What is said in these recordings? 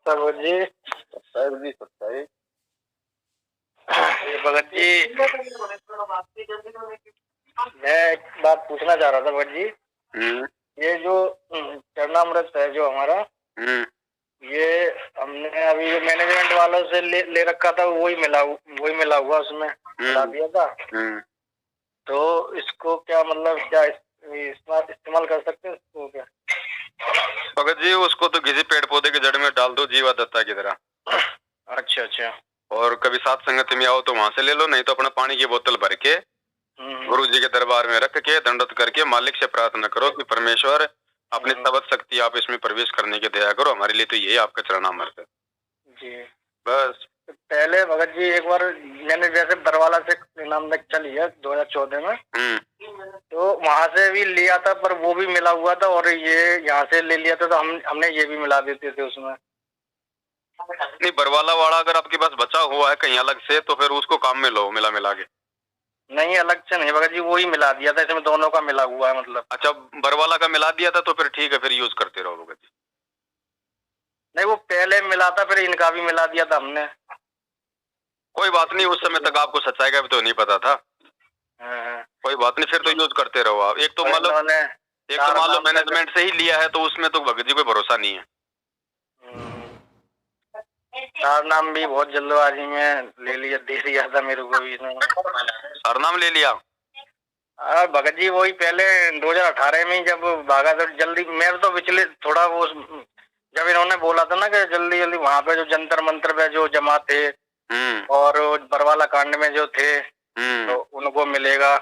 भगत जी, ये भगत जी, मैं एक बात पूछना चाह रहा था भगत जी। ये जो चरणामृत है जो हमारा, ये हमने अभी जो मैनेजमेंट वालों से ले रखा था, वही मिला हुआ उसमें मिला दिया था। तो इसको क्या मतलब क्या इस्तेमाल कर सकते हैं इसको क्या? भगत जी उसको तो किसी पेड़ पौधे की जड़ में डाल दो जीवा दत्ता की तरह। अच्छा अच्छा। और कभी साथ संगत में आओ तो वहां से ले लो, नहीं तो अपना पानी की बोतल भर के गुरु जी के दरबार में रख के दंडवत करके मालिक से प्रार्थना करो कि परमेश्वर अपनी तबत शक्ति आप इसमें प्रवेश करने की दया करो, हमारे लिए तो ये आपका चरणामृत है जी। बस पहले भगत जी एक बार मैंने जैसे बरवाला से इनाम तक चली है 2014 में, तो वहां से भी लिया था, पर वो भी मिला हुआ था, और ये यहाँ से ले लिया था, तो हमने ये भी मिला देते थे उसमें। नहीं, बरवाला वाला अगर आपके पास बचा हुआ है कहीं अलग से तो फिर उसको काम में लो मिला के। नहीं, अलग से नहीं भगत जी, वो ही मिला दिया था, इसमें दोनों का मिला हुआ है मतलब। अच्छा, बरवाला का मिला दिया था तो फिर ठीक है, फिर यूज करते रहो भगत जी। नहीं, वो पहले मिला था, फिर इनका भी मिला दिया था हमने। कोई बात नहीं, उस समय तक आपको सच्चाई का भी तो नहीं पता था। कोई बात नहीं, फिर तो यूज करते रहो आप। एक तो मान लो मैनेजमेंट से ही लिया है तो उसमें तो भगत जी कोई भरोसा नहीं है। नाम भी बहुत जल्दबाजी में दे दिया था मेरे को भी इन्होंने। नाम ले लिया। भगत जी वही पहले 2018 में जब भागा तो जल्दी, मैं तो पिछले थोड़ा वो जब इन्होंने बोला था ना कि जल्दी जल्दी वहां पे जो जंतर मंतर पे जो जमा थे और बरवाला कांड में जो थे तो उनको मिलेगा।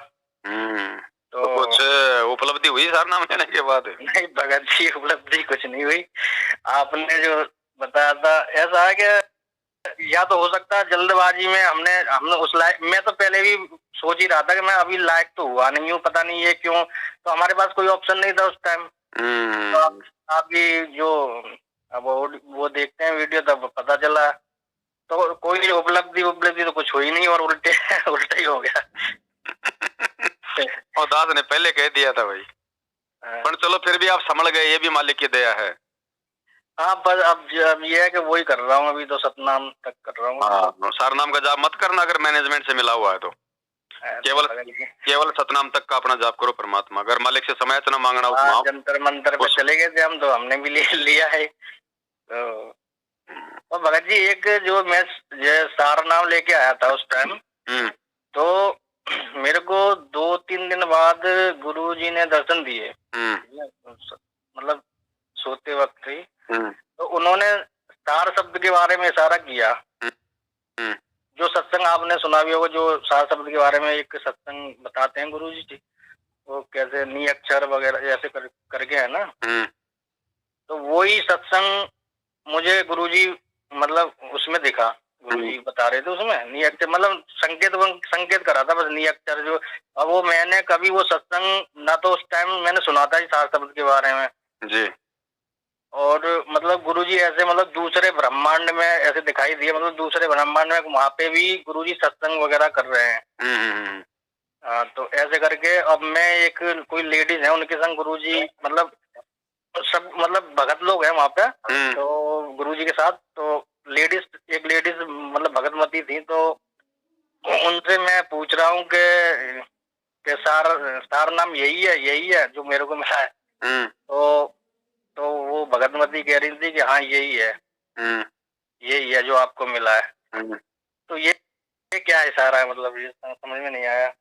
तो कुछ उपलब्धि हुई सर नाम लेने के बाद? नहीं भगत जी, उपलब्धि कुछ नहीं हुई। आपने जो बताया था ऐसा है कि या तो हो सकता है जल्दबाजी में हमने उस लायक, मैं तो पहले भी सोच ही रहा था कि मैं अभी लायक तो हुआ नहीं हूँ, पता नहीं ये क्यों, तो हमारे पास कोई ऑप्शन नहीं था उस टाइम। तो आप भी जो अब वो देखते हैं वीडियो तब पता चला, तो कोई उपलब्धि तो कुछ हुई नहीं, और उल्टा ही हो गया। और दास ने पहले कह दिया था भाई, पर चलो फिर भी आप संभल गए, ये भी मालिक की दया है। हाँ, पर अब ये है कि वही कर रहा हूँ, अभी तो सतनाम तक कर रहा हूँ। सारनाम का जाप मत करना अगर मैनेजमेंट से मिला हुआ है तो। केवल सतनाम तक का अपना जाप करो परमात्मा। अगर मालिक से समायाचना मांगना हो, जंतर मंतर पे चले गए थे हम, तो हमने भी लिया है। तो भगत जी एक जो मैं सारनाम लेके आया था उस टाइम, तो मेरे को 2-3 दिन बाद गुरुजी ने दर्शन दिए, मतलब सोते वक्त ही। तो उन्होंने सार शब्द के बारे में इशारा किया, जो सत्संग आपने सुना भी होगा, जो सार शब्द के बारे में एक सत्संग बताते हैं गुरुजी जी, वो कैसे नी अक्षर वगैरह ऐसे करके है ना। तो वही सत्संग मुझे गुरुजी मतलब उसमें दिखा, गुरुजी बता रहे थे उसमें नी अक्षर, मतलब संकेत करा था बस नी अक्षर जो। अब वो मैंने कभी वो सत्संग ना तो उस टाइम मैंने सुना था सार शब्द के बारे में जी, और मतलब गुरुजी ऐसे मतलब दूसरे ब्रह्मांड में ऐसे दिखाई दिए, मतलब दूसरे ब्रह्मांड में वहां पे भी गुरुजी सत्संग वगैरह कर रहे हैं। तो ऐसे करके अब मैं एक कोई लेडीज है उनके संग गुरुजी मतलब सब मतलब भगत लोग हैं वहाँ पे, तो गुरुजी के साथ तो एक लेडीज मतलब भगतमती थी, तो उनसे मैं पूछ रहा हूँ कि सार नाम यही है जो मेरे को मिला है। तो वो भगतमती कह रही थी कि हाँ यही है जो आपको मिला है। तो ये क्या इशारा है, मतलब ये समझ में नहीं आया।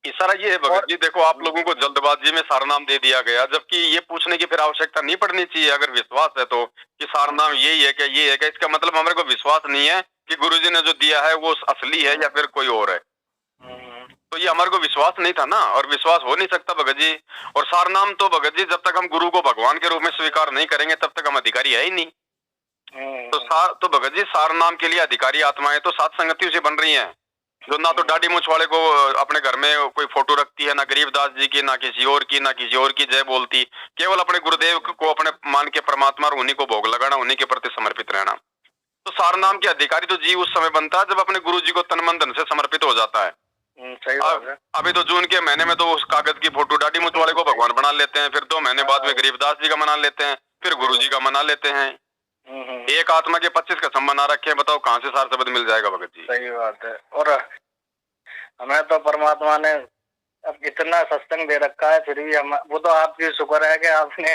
इशारा ये है भगत जी, देखो आप लोगों को जल्दबाजी में सारनाम दे दिया गया, जबकि ये पूछने की फिर आवश्यकता नहीं पड़नी चाहिए। अगर विश्वास है तो कि सारनाम यही है क्या, ये है क्या, इसका मतलब हमारे को विश्वास नहीं है कि गुरुजी ने जो दिया है वो असली है या फिर कोई और है। तो ये हमारे को विश्वास नहीं था ना, और विश्वास हो नहीं सकता भगत जी। और सारनाम तो भगत जी जब तक हम गुरु को भगवान के रूप में स्वीकार नहीं करेंगे तब तक हम अधिकारी है ही नहीं। तो भगत जी सारनाम के लिए अधिकारी आत्माएं तो सात संगतियों से बन रही हैं, जो ना तो दाढ़ी मूछ वाले को अपने घर में कोई फोटो रखती है, ना गरीबदास जी की, ना किसी और की जय बोलती, केवल अपने गुरुदेव को अपने मान के परमात्मा और उन्हीं को भोग लगाना, उन्हीं के प्रति समर्पित रहना। तो सारनाम के अधिकारी तो जी उस समय बनता है जब अपने गुरु जी को तन मन धन से समर्पित हो जाता है। सही बात है। अभी तो जून के महीने में तो उस कागज की फोटो दाढ़ी मूछ वाले को भगवान बना लेते हैं, फिर 2 महीने बाद में गरीबदास जी का मना लेते हैं, फिर गुरु जी का मना लेते हैं। एक आत्मा के 25 का संबंध आ रखे हैं, बताओ कहाँ से सार शब्द मिल जाएगा भगत जी। सही बात है। और हमें तो परमात्मा ने अब इतना सत्संग दे रखा है, फिर भी हम, वो तो आपकी शुक्र है कि आपने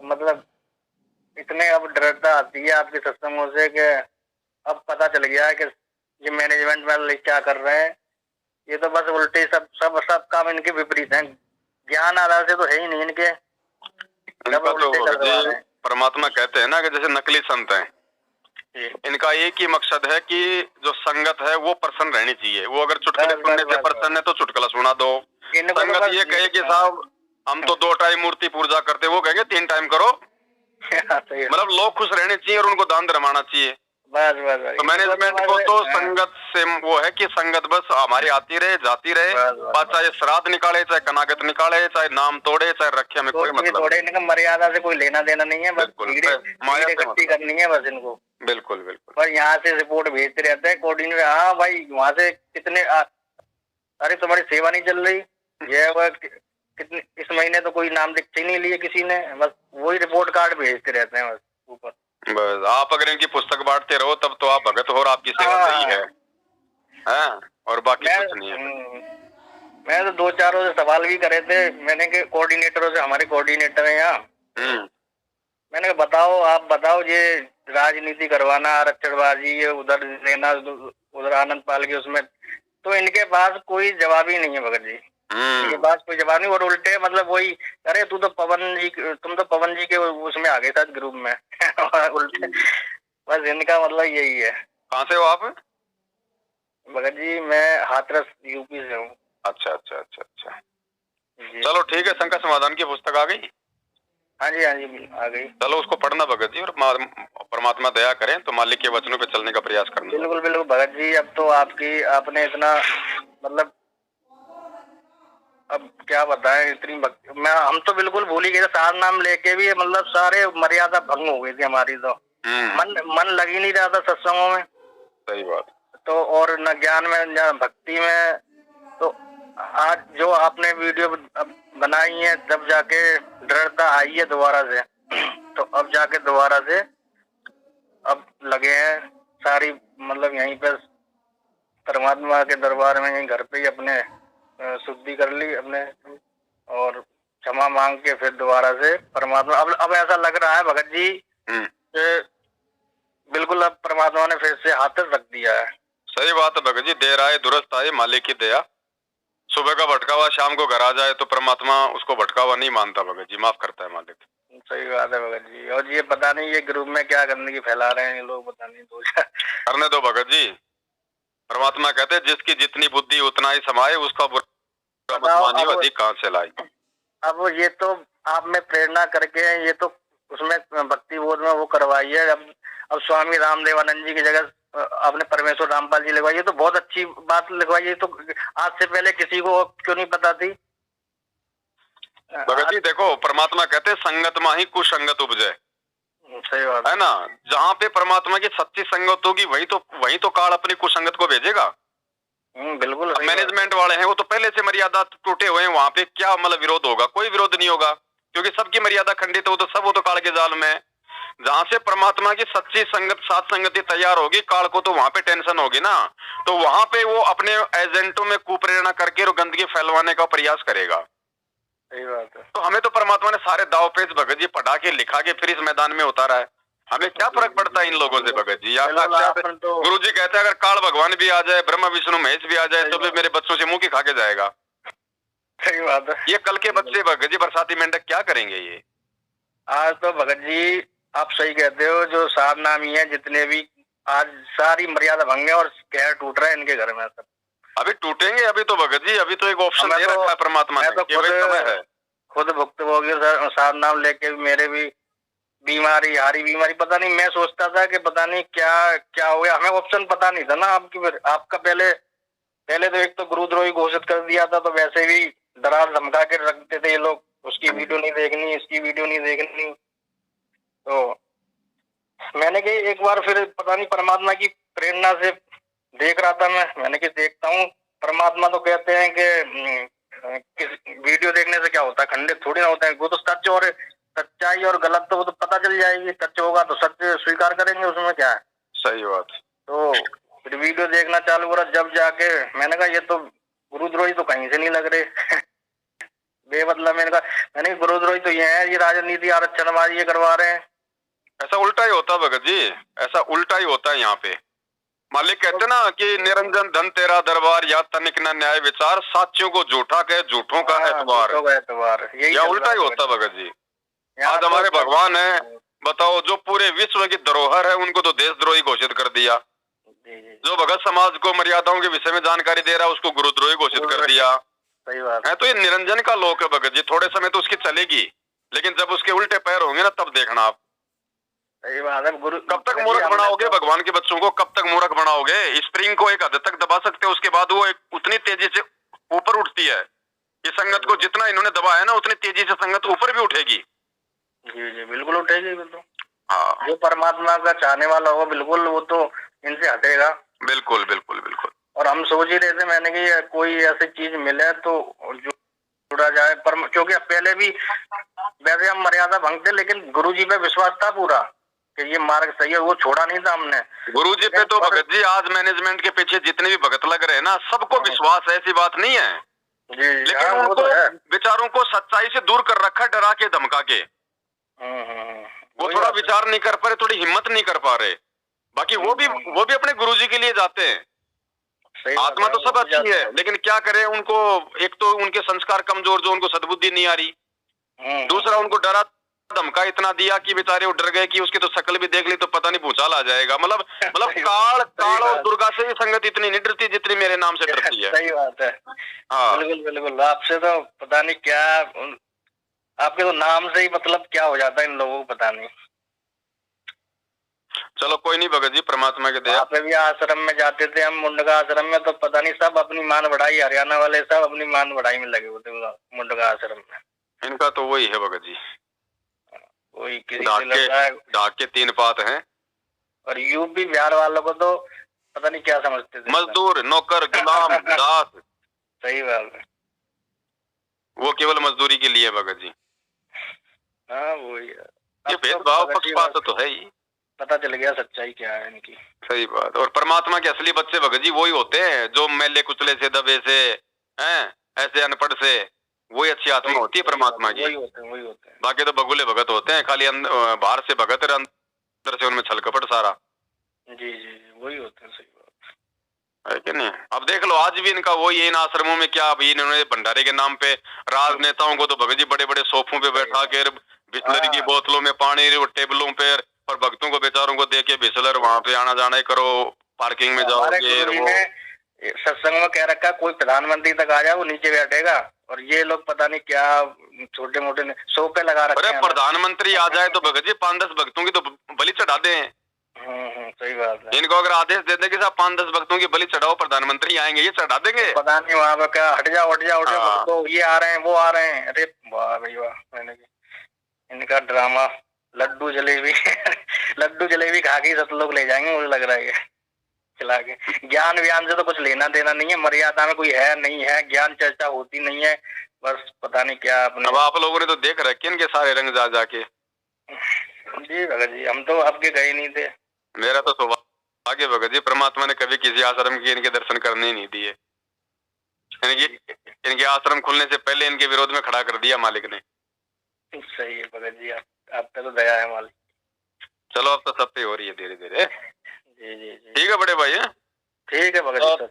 मतलब इतने अब दृढ़ता आती है आपके सत्संगों से कि अब पता चल गया है कि ये मैनेजमेंट वाले क्या कर रहे हैं। ये तो बस उल्टे सब काम इनके विपरीत हैं। ज्ञान आधार से तो है ही नहीं इनके। तो परमात्मा कहते हैं ना कि जैसे नकली संत हैं, इनका एक ही मकसद है कि जो संगत है वो प्रसन्न रहनी चाहिए। वो अगर चुटकुले सुनने से प्रसन्न है तो चुटकुला सुना दो। संगत ये कहे कि साहब हम तो 2 टाइम मूर्ति पूजा करते, वो कहेंगे 3 टाइम करो। मतलब लोग खुश रहने चाहिए और उनको दान धर्माना चाहिए। तो मैनेजमेंट को तो संगत से वो है कि संगत बस हमारी आती रहे जाती रहे, चाहे श्राद्ध निकाले, चाहे कनागत निकाले, चाहे नाम तोड़े, चाहे रखे, हमें कोई मतलब तोड़े, इनका मर्यादा से कोई लेना देना नहीं है। बस माया इकट्ठी करनी है बस इनको। बिल्कुल बिल्कुल। पर यहाँ से रिपोर्ट भेजते रहते हैं कोऑर्डिनेटर, हाँ भाई वहाँ से कितने अरे तुम्हारी सेवा नहीं चल रही, ये कितने इस महीने तो कोई नाम दिखते नहीं लिए किसी ने, बस वही रिपोर्ट कार्ड भेजते रहते हैं बस ऊपर। बस आप अगर इनकी पुस्तक बांटते रहो तब तो आप भगत हो और आपकी सेवा सही है, और बाकी कुछ नहीं है। मैं तो 2-4 से सवाल भी करे थे मैंने के कोऑर्डिनेटरों से, हमारे कोऑर्डिनेटर है यहाँ। मैंने कहा बताओ, आप बताओ, ये राजनीति करवाना, आरक्षणबाजी, ये उधर लेना, उधर आनंद पाल के उसमें, तो इनके पास कोई जवाब ही नहीं है भगत जी। इनके पास कोई जवाब नहीं, और उल्टे मतलब वही, अरे तुम तो पवन जी के उसमें आ गए था ग्रुप में। उल्टे बस इनका मतलब यही है। कहाँ से हो आप? भगत जी मैं हाथरस यूपी से हूँ। अच्छा अच्छा अच्छा अच्छा, चलो ठीक है। शंका समाधान की पुस्तक आ गई? हाँ जी आ गई। चलो उसको पढ़ना भगत जी, और परमात्मा दया करें तो मालिक के वचनों पे चलने का प्रयास करना। बिल्कुल बिल्कुल भगत जी। अब तो आपने इतना मतलब अब क्या बताएं, इतनी हम तो बिल्कुल भूल ही गए। सार नाम लेके भी मतलब सारे मर्यादा भंग हो गई थी हमारी। तो मन लग ही नहीं रहा था सत्संगों में। सही बात। तो और न ज्ञान में न भक्ति में। तो आज जो आपने वीडियो बनाई है तब जाके दृढ़ता आई है दोबारा से। तो अब जाके दोबारा से अब लगे हैं सारी, मतलब यहीं पे परमात्मा के दरबार में, यहीं घर पे ही अपने शुद्धि कर ली अपने, और क्षमा मांग के फिर दोबारा से परमात्मा, अब ऐसा लग रहा है भगत जी कि बिल्कुल अब परमात्मा ने फिर से हाथ रख दिया है। सही बात है भगत जी, देर आए दुरुस्त आए, मालिक की दया। सुबह का भटका हुआ शाम को घर आ जाए तो परमात्मा उसको भटका हुआ नहीं मानता भगत जी, माफ करता है मालिक। सही बात है भगत जी। और ये पता नहीं ये ग्रुप में क्या गंदगी फैला रहे हैं ये लोग, पता नहीं। करने दो भगत जी, परमात्मा कहते हैं जिसकी जितनी बुद्धि उतना ही समाये, उसका बुरा मत मानियो, अधिक कहाँ से लाई। अब ये तो आप में प्रेरणा करके ये तो उसमें भक्ति बोध में वो करवाई है। अब स्वामी रामदेवानंद जी की जगह आपने परमेश्वर रामपाल जी लिखवाई, ये तो बहुत अच्छी बात लिखवाई है। तो आज से पहले किसी को क्यों नहीं पता थी? भगत जी देखो, परमात्मा कहते हैं संगत माही कुसंगत उपजे। सही बात है ना। जहाँ पे परमात्मा की सच्ची संगत होगी वही तो काल अपनी कुसंगत को भेजेगा। बिल्कुल। मैनेजमेंट वाले हैं वो तो पहले से मर्यादा टूटे हुए हैं, वहाँ पे क्या मतलब विरोध होगा? कोई विरोध नहीं होगा, क्योंकि सबकी मर्यादा खंडित हो तो सब वो तो काल के जाल में। जहाँ से परमात्मा की सच्ची संगत साथ संगति तैयार होगी, काल को तो वहाँ पे टेंशन होगी ना, तो वहाँ पे वो अपने एजेंटों में कुप्रेरणा करके और गंदगी फैलवाने का प्रयास करेगा। सही बात है। तो हमें तो परमात्मा ने सारे दाव पेच भगत जी पढ़ा के लिखा के फिर इस मैदान में उतारा है। हमें क्या फर्क पड़ता है इन लोगों से भगत जी? गुरु जी कहते हैं अगर काल भगवान भी आ जाए, ब्रह्मा विष्णु महेश भी आ जाए, तो भी मेरे बच्चों से मुंह की खा के जाएगा। सही बात है। ये कल के बच्चे भगत जी बरसाती मेंढक क्या करेंगे? ये आज तो भगत जी आप सही कहते हो, जो सार नामी है जितने भी, आज सारी मर्यादा भंग है और कहर टूट रहा है इनके घर में। सब अभी टूटेंगे। अभी तो भगत जी अभी तो एक ऑप्शन दे रखा है परमात्मा ने, खुद भुक्तभोगी सार नाम लेके मेरे भी बीमारी, हारी बीमारी, पता नहीं। मैं सोचता था कि पता नहीं क्या हो गया, हमें ऑप्शन पता नहीं था ना आपका पहले तो एक तो गुरुद्रोही घोषित कर दिया था, तो वैसे भी डरा धमका के रखते थे ये लोग, उसकी वीडियो नहीं देखनी, इसकी वीडियो नहीं देखनी। तो मैंने कही एक बार फिर पता नहीं परमात्मा की प्रेरणा से देख रहा था मैंने कि देखता हूँ। परमात्मा तो कहते हैं कि वीडियो देखने से क्या होता है, खंडित थोड़ी ना होता है, वो तो सच और सच्चाई और गलत तो वो तो पता चल जाएगी, सच होगा तो सच स्वीकार करेंगे, उसमें क्या है। सही बात। तो फिर वीडियो देखना चालू करा, जब जाके मैंने कहा ये तो गुरुद्रोही तो कहीं से नहीं लग रहे बेमतलब मैंने गुरुद्रोही तो ये है, ये राजनीति आरक्षणबाजी ये करवा रहे हैं। ऐसा उल्टा ही होता भगत जी, ऐसा उल्टा ही होता है यहाँ पे। मालिक कहते ना कि निरंजन धन तेरा दरबार, या तनिक न न्याय विचार, साचियों को झूठा कहे झूठों का एतबार। या उल्टा ही होता भगत जी। आज हमारे भगवान है, बताओ, जो पूरे विश्व की धरोहर है उनको तो देशद्रोही घोषित कर दिया। जो भगत समाज को मर्यादाओं के विषय में जानकारी दे रहा है उसको गुरुद्रोही घोषित कर दिया। सही बात है। तो ये निरंजन का लोक है भगत जी, थोड़े समय तो उसकी चलेगी, लेकिन जब उसके उल्टे पैर होंगे ना तब देखना आप। सही बात है। गुरु कब तक मूर्ख बनाओगे भगवान के बच्चों को, कब तक मूर्ख बनाओगे? स्प्रिंग को एक हद तक दबा सकते हो, उसके बाद वो उतनी तेजी से ऊपर उठती है। ये संगत को जितना इन्होंने दबाया ना उतनी तेजी से संगत ऊपर भी उठेगी। जी जी बिल्कुल उठेगी। बिल्कुल हाँ, जो परमात्मा का चाहने वाला होगा बिल्कुल वो तो इनसे हटेगा। बिल्कुल बिल्कुल बिल्कुल। और हम सोच ही रहे थे मैंने कि कोई ऐसी चीज मिले तो जो जुड़ा जाए, पर क्योंकि पहले भी वैसे हम मर्यादा भंग थे, लेकिन गुरुजी पे विश्वास था पूरा कि ये मार्ग सही है, वो छोड़ा नहीं था हमने गुरुजी पे। तो भगत जी आज मैनेजमेंट के पीछे जितने भी भगत लग रहे हैं ना, सबको विश्वास है, ऐसी बात नहीं है जी। लेकिन उनको विचारों को सच्चाई से दूर कर रखा, डरा के धमका के। वो थोड़ा विचार नहीं कर पा रहे, थोड़ी हिम्मत नहीं कर पा रहे। बाकी वो भी अपने गुरुजी के लिए जाते हैं। आत्मा तो सब अच्छी है, लेकिन क्या करें, उनको एक तो उनके संस्कार कमजोर, जो उनको सद्बुद्धि नहीं आ रही। दूसरा उनको डरा धमका इतना दिया कि बेचारे वो डर गए कि उसकी तो शक्ल भी देख ली तो पता नहीं भूचाल आ जाएगा। मतलब काल और दुर्गा से भी संगत इतनी नहीं डरती जितनी मेरे नाम से डरती है। सही बात है। हाँ बिल्कुल बिल्कुल। आपसे तो पता नहीं क्या, आपके तो नाम से ही मतलब क्या हो जाता है इन लोगों को पता नहीं। चलो कोई नहीं भगत जी, परमात्मा के दया। पे भी आश्रम में जाते थे हम, मुंडका आश्रम में, तो पता नहीं सब अपनी मान बढ़ाई, हरियाणा वाले सब अपनी मान बढ़ाई में लगे होते मुंडका आश्रम में। इनका तो वही है भगत जी, वही किसी से लड़ता है। डाक के 3 पात हैं। और यूपी बिहार वालों को तो पता नहीं क्या समझते थे, मजदूर, नौकर, गुलाम, दास। सही बात है। वो केवल मजदूरी के लिए भगत जी। हाँ वही है। ये भेदभाव पक्षपात तो है ही। पता चल गया सच्चाई क्या है इनकी। सही बात। और परमात्मा के असली बच्चे भगत जी वही होते हैं जो मैले कुचले से, दबे से, हैं, ऐसे अनपढ़ से, वही अच्छी आत्मा होती है परमात्मा की। वही होते हैं। बाकी तो बगुले भगत होते हैं, खाली बाहर से भगत है, अंदर से उनमें छल कपट सारा। जी जी वही होते हैं। सही बात है कि नहीं? अब देख लो आज भी इनका वही, इन आश्रमों में क्या अभी इन्होंने भंडारे के नाम पे राजनेताओं को तो भगत जी बड़े बड़े सोफों पे बैठा के, बिस्लरी की बोतलों में पानी, टेबलों पे, और भक्तों को बेचारों को देके बिस्लर वहां पे आना जाना करो, पार्किंग में जाओगे। सत्संग में कह रखा कोई प्रधानमंत्री तक आ जाए वो नीचे बैठेगा, और ये लोग पता नहीं क्या छोटे मोटे सोफे लगा रखे हैं। प्रधानमंत्री आ जाए तो भगत जी 5-10 भक्तों की तो बलि चढ़ा दे। सही बात है। इनको अगर आदेश दे दे कि साहब 5-10 भक्तों की बलि चढ़ाओ, प्रधानमंत्री आएंगे, ये चढ़ा देंगे। पता नहीं वहाँ पे क्या, हट जाओ तो ये आ रहे हैं वो आ रहे हैं। अरे वाह भाई वाह। मैंने इनका ड्रामा लड्डू जलेबी लड्डू जलेबी खा के सब लोग ले जाएंगे, मुझे लग रहा है खिला के। ज्ञान व्यान से तो कुछ लेना देना नहीं है, मर्यादा में कोई है नहीं है, ज्ञान चर्चा होती नहीं है, बस पता नहीं क्या अपने। अब आप लोगों ने तो देख रखे इनके सारे रंग जा जाके। जी भगत जी हम तो आपके गए नहीं थे। मेरा तो सौभाग्य भगत जी, परमात्मा ने कभी किसी आश्रम के इनके दर्शन करने ही नहीं दिए। इनके आश्रम खुलने से पहले इनके विरोध में खड़ा कर दिया मालिक ने। सही है भगत जी, आप पे तो दया है मालिक। चलो अब तो सब पे हो रही है धीरे धीरे। जी जी जी ठीक है बड़े भाई। ठीक है भगत जी।